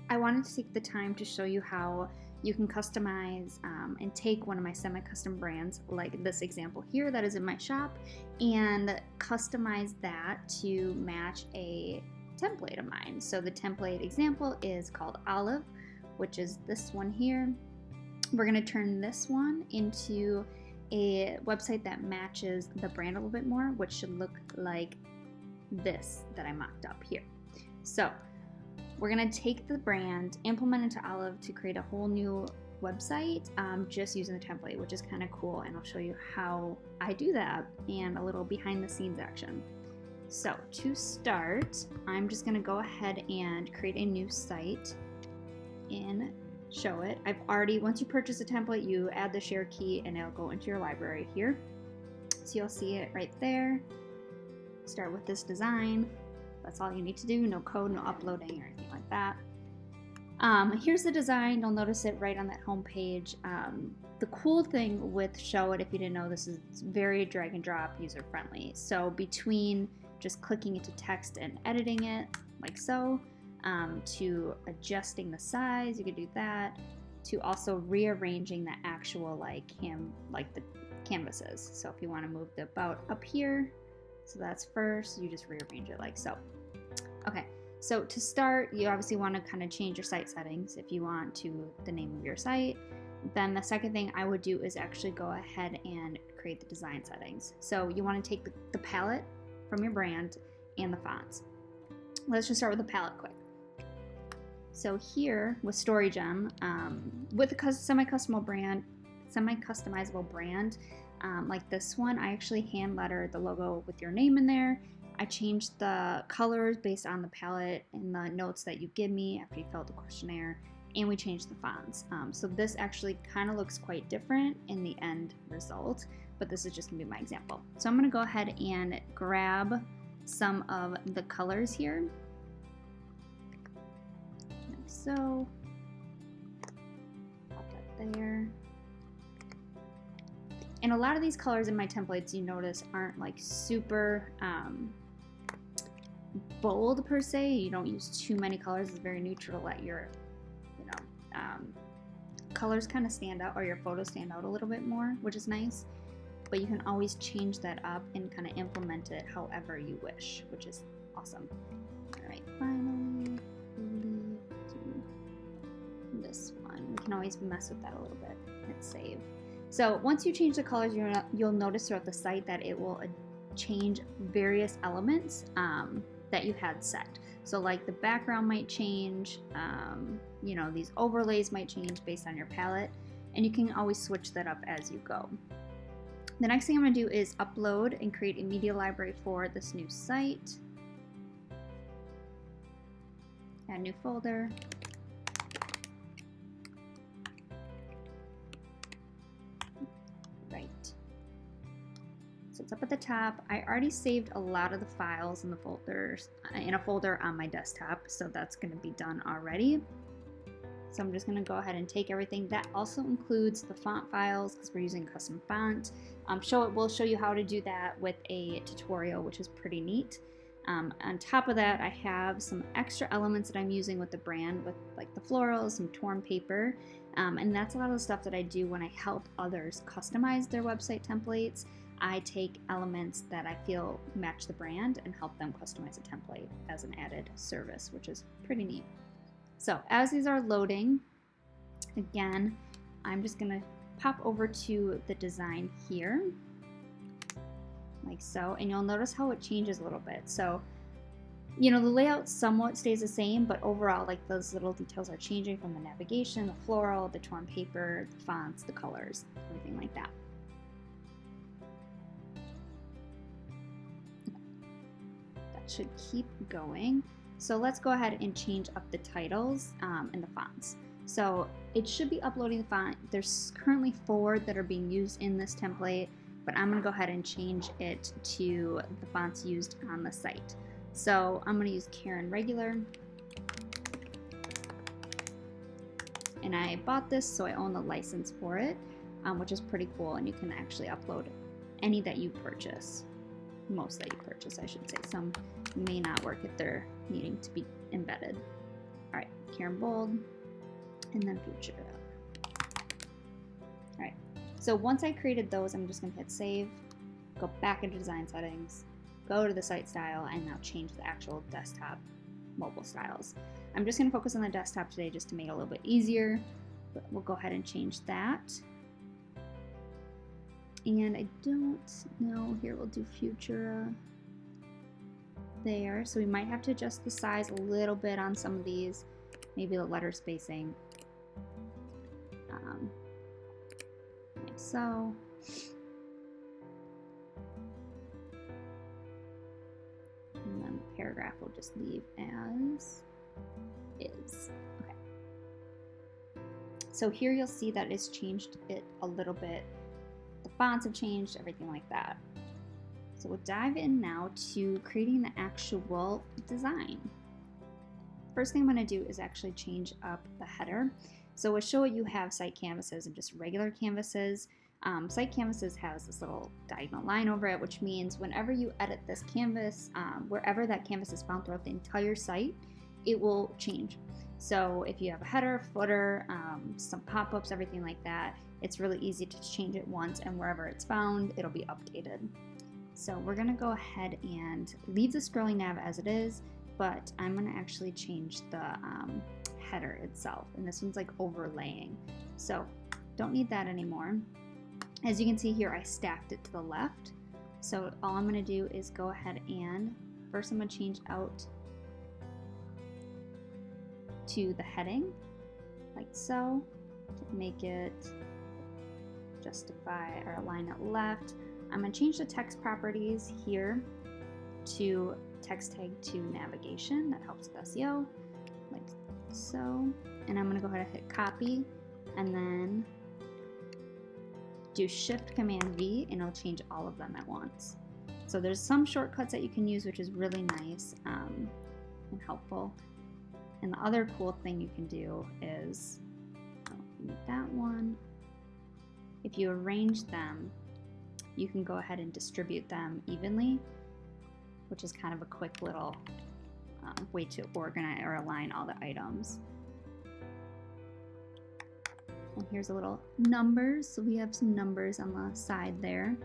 I wanted to take the time to show you how you can customize and take one of my semi-custom brands, like this example here that is in my shop, and customize that to match a template of mine. So the template example is called Olive, which is this one here. We're going to turn this one into a website that matches the brand a little bit more, which should look like this that I mocked up here. So we're going to take the brand, implement into Olive to create a whole new website just using the template, which is kind of cool, and I'll show you how I do that and a little behind the scenes action. So to start, I'm just going to go ahead and create a new site in Showit. Once you purchase a template, you add the share key and it'll go into your library here. So you'll see it right there. Start with this design. That's all you need to do. No code, no uploading or anything like that. Here's the design. You'll notice it right on that home page. The cool thing with Showit, if you didn't know, this is very drag and drop, user friendly. So between just clicking into text and editing it like so, to adjusting the size, you could do that, to also rearranging the actual the canvases. So if you want to move the about up here, so that's first, you just rearrange it like so. Okay, so to start, you obviously want to kind of change your site settings if you want to the name of your site. Then the second thing I would do is actually go ahead and create the design settings. So you want to take the palette from your brand and the fonts. Let's just start with the palette quick. So here with StoryGem, with a semi-customizable brand like this one, I actually hand lettered the logo with your name in there. I changed the colors based on the palette and the notes that you give me after you filled the questionnaire, and we changed the fonts. So this actually kind of looks quite different in the end result, but this is just gonna be my example. So I'm gonna go ahead and grab some of the colors here. Like so. Pop that there. And a lot of these colors in my templates, you notice, aren't like super bold per se. You don't use too many colors. It's very neutral to let your, colors kind of stand out, or your photos stand out a little bit more, which is nice. But you can always change that up and kind of implement it however you wish, which is awesome. All right, finally, do this one. You can always mess with that a little bit. Hit save. So once you change the colors, you'll notice throughout the site that it will change various elements that you had set. So like the background might change, these overlays might change based on your palette, and you can always switch that up as you go. The next thing I'm going to do is upload and create a media library for this new site. Add new folder. So it's up at the top. I already saved a lot of the files in the folders in a folder on my desktop, so that's going to be done already. So I'm just going to go ahead and take everything. That also includes the font files because we're using custom font. We'll show you how to do that with a tutorial, which is pretty neat. On top of that, I have some extra elements that I'm using with the brand, with like the florals, some torn paper, and that's a lot of the stuff that I do when I help others customize their website templates. I take elements that I feel match the brand and help them customize a template as an added service, which is pretty neat. So as these are loading, again, I'm just gonna pop over to the design here, like so, and you'll notice how it changes a little bit. So, the layout somewhat stays the same, but overall, like those little details are changing from the navigation, the floral, the torn paper, the fonts, the colors, everything like that. Should keep going. So let's go ahead and change up the titles and the fonts. So it should be uploading the font. There's currently 4 that are being used in this template, but I'm going to go ahead and change it to the fonts used on the site. So I'm going to use Karen Regular, and I bought this, so I own the license for it, which is pretty cool, and you can actually upload any that you purchase. Most that you purchase, I should say. Some may not work if they're needing to be embedded. All right, here in bold, and then future. All right, so once I created those, I'm just gonna hit save, go back into design settings, go to the site style, and now change the actual desktop mobile styles. I'm just gonna focus on the desktop today just to make it a little bit easier, but we'll go ahead and change that. And I don't know, here we'll do Futura there. So we might have to adjust the size a little bit on some of these, maybe the letter spacing. Like so. And then the paragraph we'll just leave as is. Okay. So here you'll see that it's changed it a little bit. The fonts have changed, everything like that. So we'll dive in now to creating the actual design. First thing I'm going to do is actually change up the header. So with Showit you have site canvases and just regular canvases. Site canvases has this little diagonal line over it, which means whenever you edit this canvas, wherever that canvas is found throughout the entire site, it will change. So if you have a header, footer, some pop-ups, everything like that, it's really easy to change it once, and wherever it's found, it'll be updated. So we're gonna go ahead and leave the scrolling nav as it is, but I'm gonna actually change the header itself, and this one's like overlaying. So don't need that anymore. As you can see here, I stacked it to the left. So all I'm gonna do is go ahead and first I'm gonna change out to the heading, like so, to make it justify or align it left. I'm going to change the text properties here to text tag to navigation. That helps with SEO, like so. And I'm going to go ahead and hit copy and then do Shift Command V and it'll change all of them at once. So there's some shortcuts that you can use, which is really nice and helpful. And the other cool thing you can do is, that one, if you arrange them, you can go ahead and distribute them evenly, which is kind of a quick little way to organize or align all the items. And here's a little numbers. So we have some numbers on the side there.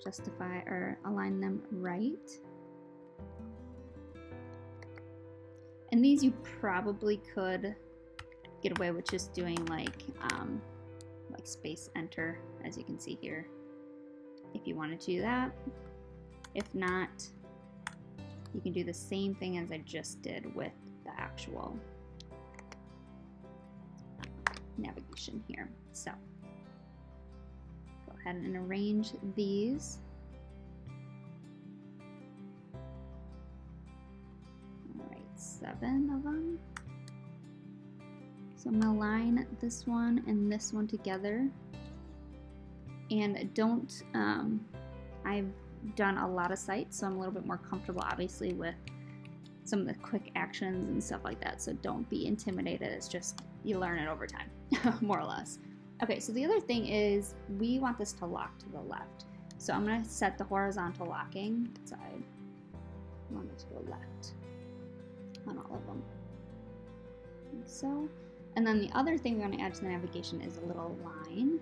Justify or align them right. And these you probably could get away with just doing like space enter, as you can see here, if you wanted to do that. If not, you can do the same thing as I just did with the actual navigation here. So go ahead and arrange these. All right, 7 of them. So I'm going to line this one and this one together. And don't, I've done a lot of sites, so I'm a little bit more comfortable, obviously, with some of the quick actions and stuff like that. So don't be intimidated. It's just, you learn it over time, more or less. Okay, so the other thing is we want this to lock to the left. So I'm going to set the horizontal locking. So I want it to go left on all of them. Like so. And then the other thing we're going to add to the navigation is a little line.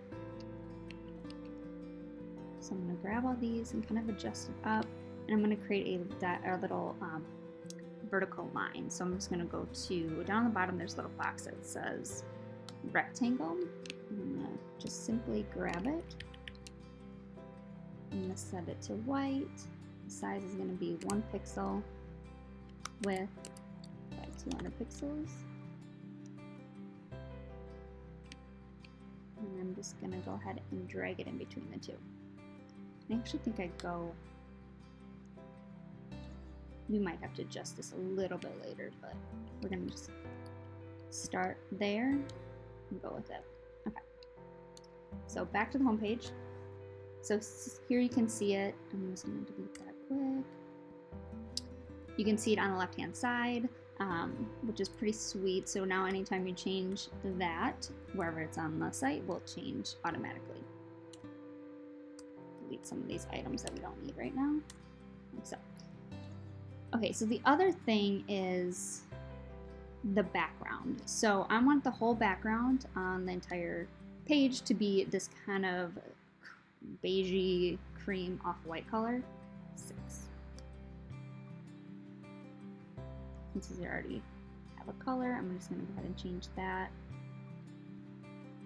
So I'm going to grab all these and kind of adjust it up. And I'm going to create a little vertical line. So I'm just going to go to, down the bottom there's a little box that says rectangle. I'm going to just simply grab it. I'm going to set it to white. The size is going to be 1 pixel with 200 pixels. And I'm just going to go ahead and drag it in between the two. I actually think we might have to adjust this a little bit later, but we're going to just start there and go with it. Okay. So back to the home page. So here you can see it. I'm just going to delete that quick. You can see it on the left-hand side, which is pretty sweet. So now anytime you change that, wherever it's on the site, will change automatically. Delete some of these items that we don't need right now. Like so. Okay, so the other thing is the background. So I want the whole background on the entire page to be this kind of beigey cream off-white color. 6. Since we already have a color, I'm just going to go ahead and change that.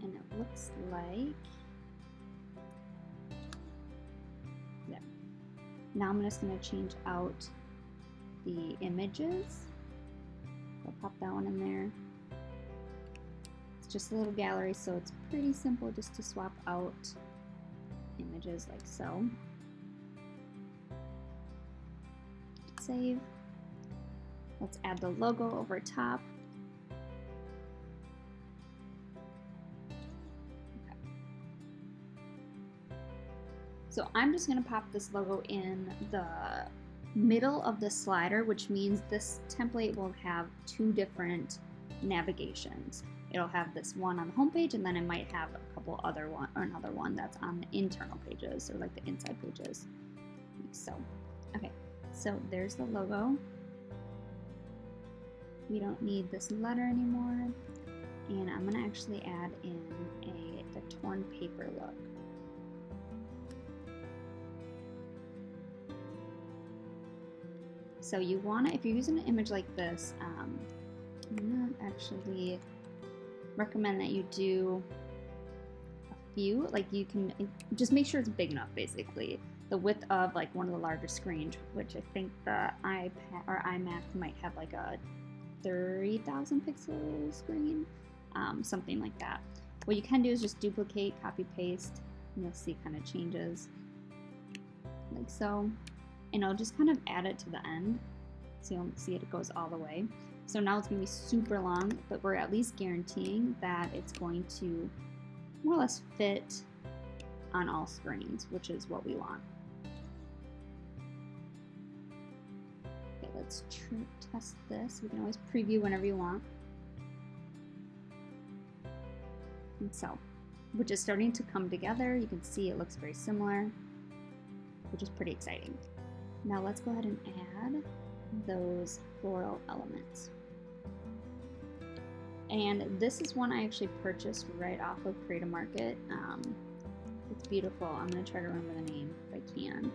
And it looks like, yeah. Now I'm just going to change out the images. I'll pop that one in there. It's just a little gallery, so it's pretty simple just to swap out images like so. Save. Let's add the logo over top. Okay. So I'm just going to pop this logo in the middle of the slider, which means this template will have 2 different navigations. It'll have this one on the home page, and then it might have a couple other one or another one that's on the internal pages or like the inside pages. Like so. Okay, so there's the logo. We don't need this letter anymore, and I'm gonna actually add in the torn paper look. So you want to, if you're using an image like this, I'm not actually recommend that you do a few. Like you can just make sure it's big enough, basically the width of like one of the larger screens, which I think the iPad or iMac might have like a 30,000 pixel screen, something like that. What you can do is just duplicate, copy, paste, and you'll see kind of changes like so. And I'll just kind of add it to the end, so you'll see it goes all the way. So now it's going to be super long, but we're at least guaranteeing that it's going to more or less fit on all screens, which is what we want. Okay, let's test this. We can always preview whenever you want. And so, which is starting to come together. You can see it looks very similar, which is pretty exciting. Now let's go ahead and add those floral elements. And this is one I actually purchased right off of Create a Market. It's beautiful. I'm going to try to remember the name if I can.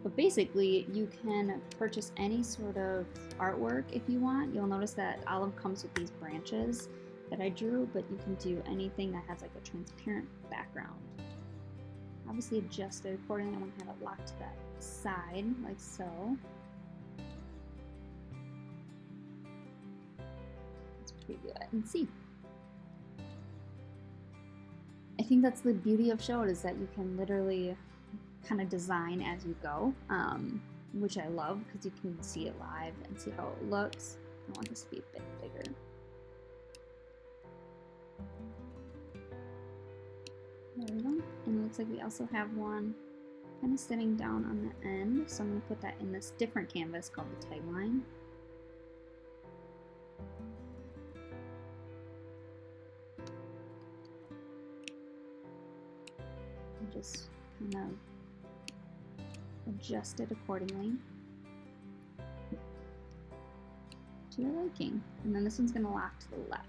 But basically, you can purchase any sort of artwork if you want. You'll notice that Olive comes with these branches that I drew, but you can do anything that has like a transparent background. Obviously adjust it accordingly. I want to have it locked to that side, like so. Let's preview it and see. I think that's the beauty of Showit, is that you can literally kind of design as you go, which I love because you can see it live and see how it looks. I want this to be a bit bigger. There we go. And it looks like we also have one kind of sitting down on the end. So I'm going to put that in this different canvas called the tagline. And just kind of adjust it accordingly to your liking. And then this one's going to lock to the left.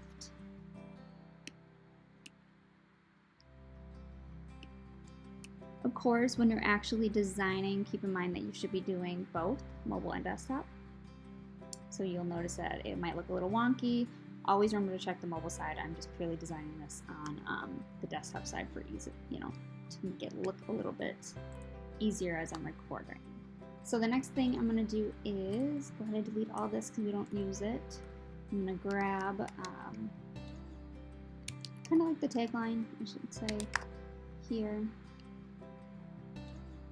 Of course, when you're actually designing, keep in mind that you should be doing both mobile and desktop. So you'll notice that it might look a little wonky. Always remember to check the mobile side. I'm just purely designing this on the desktop side for ease, to make it look a little bit easier as I'm recording. So the next thing I'm going to do is go ahead and delete all this because we don't use it. I'm going to grab kind of like the tagline, I should say, here.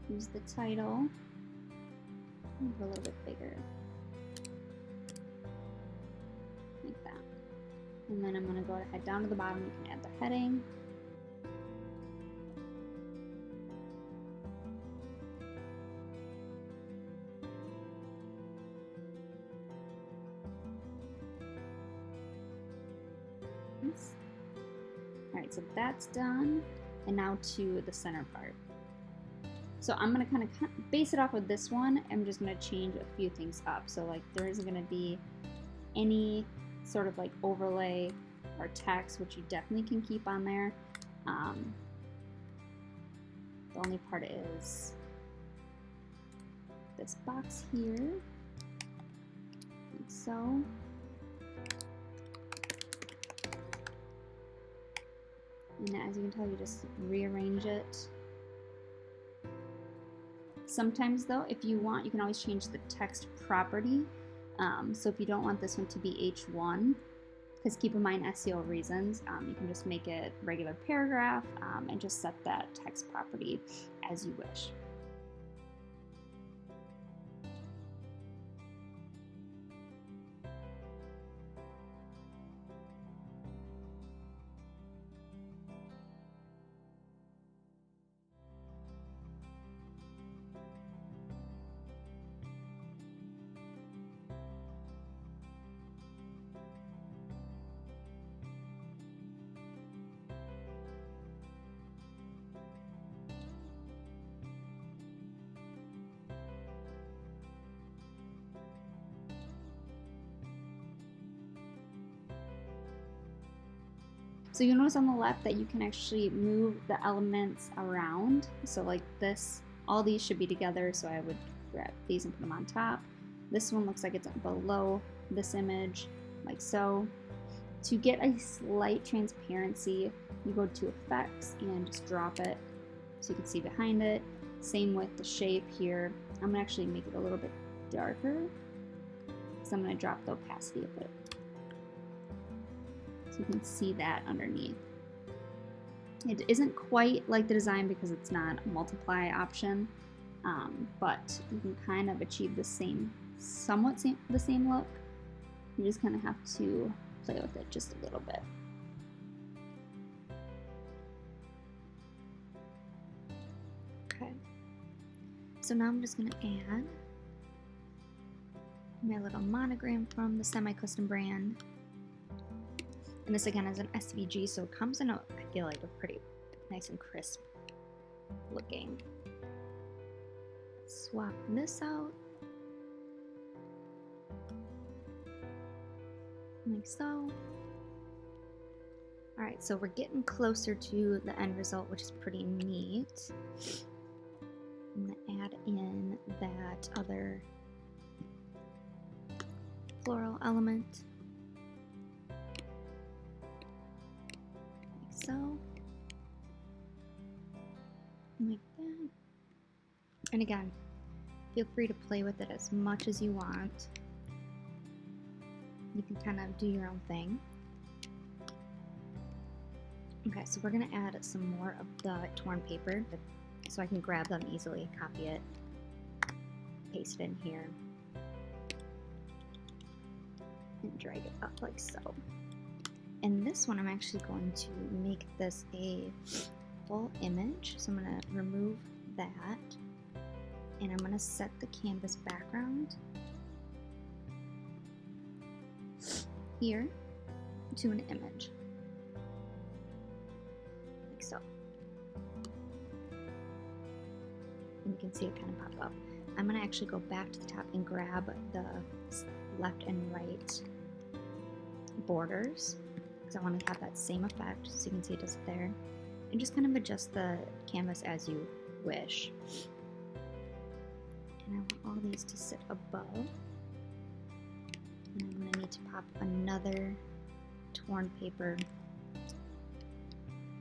Use the title, move it a little bit bigger, like that. And then I'm going to go ahead down to the bottom. You can add the heading. Alright, so that's done. And now to the center part. So I'm going to kind of base it off of this one. I'm just going to change a few things up. So like there isn't going to be any sort of like overlay our text, which you definitely can keep on there. The only part is this box here, like so. And as you can tell, you just rearrange it. Sometimes though, if you want, you can always change the text property. So if you don't want this one to be H1, because keep in mind SEO reasons, you can just make it regular paragraph and just set that text property as you wish. So you'll notice on the left that you can actually move the elements around. So like this, all these should be together, so I would grab these and put them on top. This one looks like it's below this image, like so. To get a slight transparency, you go to Effects and just drop it so you can see behind it. Same with the shape here. I'm gonna actually make it a little bit darker, so I'm gonna drop the opacity a bit. So you can see that underneath. It isn't quite like the design because it's not a multiply option, but you can kind of achieve the same, somewhat the same look. You just kind of have to play with it just a little bit. Okay. So now I'm just going to add my little monogram from the semi-custom brand. And this again is an SVG, so it comes in I feel like a pretty nice and crisp looking. Swap this out. Like so. Alright, so we're getting closer to the end result, which is pretty neat. I'm going to add in that other floral element. So, like that. And again, feel free to play with it as much as you want. You can kind of do your own thing. Okay, so we're going to add some more of the torn paper so I can grab them easily, copy it, paste it in here, and drag it up like so. And this one I'm actually going to make this a full image. So I'm going to remove that and I'm going to set the canvas background here to an image. Like so. And you can see it kind of pop up. I'm going to actually go back to the top and grab the left and right borders, because I want to have that same effect, so you can see it does it there, and just kind of adjust the canvas as you wish. And I want all these to sit above, and I'm going to need to pop another torn paper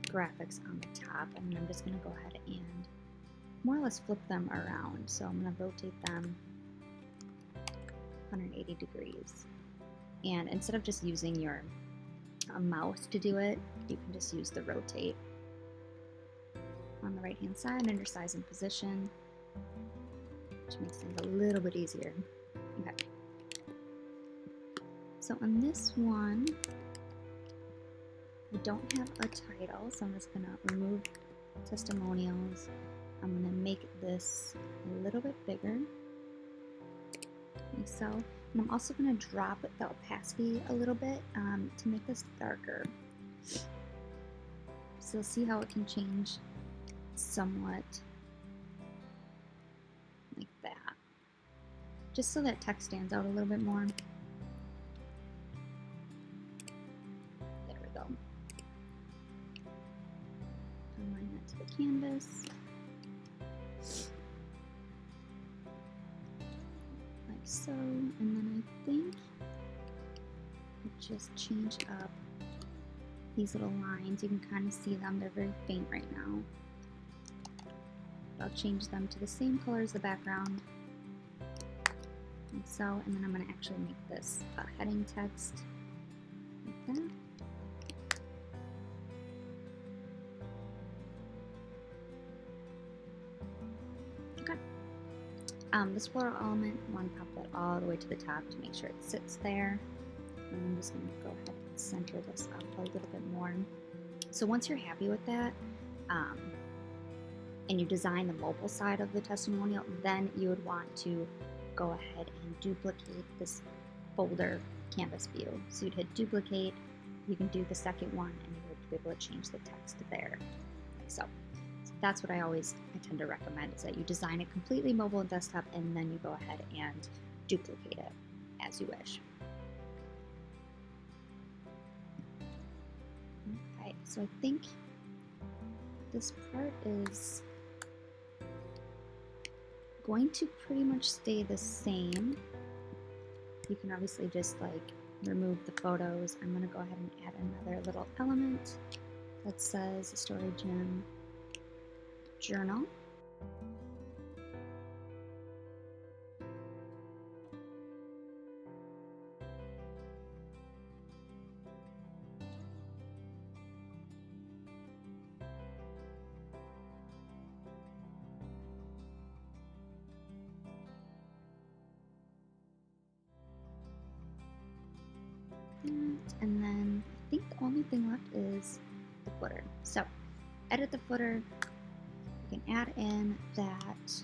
graphics on the top, and I'm just going to go ahead and more or less flip them around. So I'm going to rotate them 180 degrees, and instead of just using your mouse to do it, you can just use the rotate on the right hand side under size and position, which makes things a little bit easier. Okay, so on this one I don't have a title, so I'm just going to remove testimonials. I'm going to make this a little bit bigger, like so. And I'm also going to drop the opacity a little bit to make this darker. So you'll see how it can change somewhat like that, just so that text stands out a little bit more. to the canvas. Like so, and then I think I just change up these little lines. You can kind of see them, they're very faint right now. I'll change them to the same color as the background. Like so, and then I'm going to actually make this a heading text like that. Okay. This floral element, I want to pop that all the way to the top to make sure it sits there. And I'm just going to go ahead and center this up a little bit more. So once you're happy with that, and you design the mobile side of the testimonial, then you would want to go ahead and duplicate this folder canvas view. So you'd hit duplicate, you can do the second one, and you would be able to change the text there, like so. So that's what I tend to recommend, is that you design it completely mobile and desktop, and then you go ahead and duplicate it as you wish. Okay, so I think this part is going to pretty much stay the same. You can obviously just like remove the photos. I'm gonna go ahead and add another little element that says Story Gym Journal. And then I think the only thing left is the footer. So edit the footer, you can add in that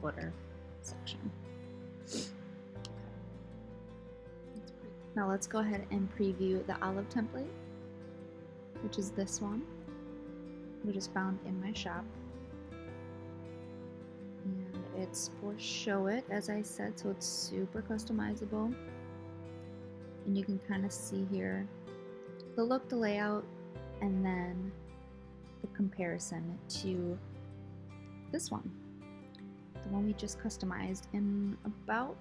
footer section. Now let's go ahead and preview the olive template, which is this one, which is found in my shop. And it's for Showit, as I said, so it's super customizable. And you can kind of see here the look, the layout, and then the comparison to this one, the one we just customized in about,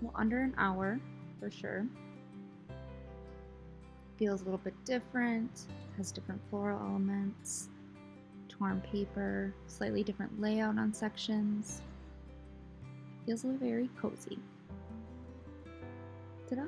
well, under an hour for sure. Feels a little bit different, has different floral elements, torn paper, slightly different layout on sections. Feels very cozy. Ta-da!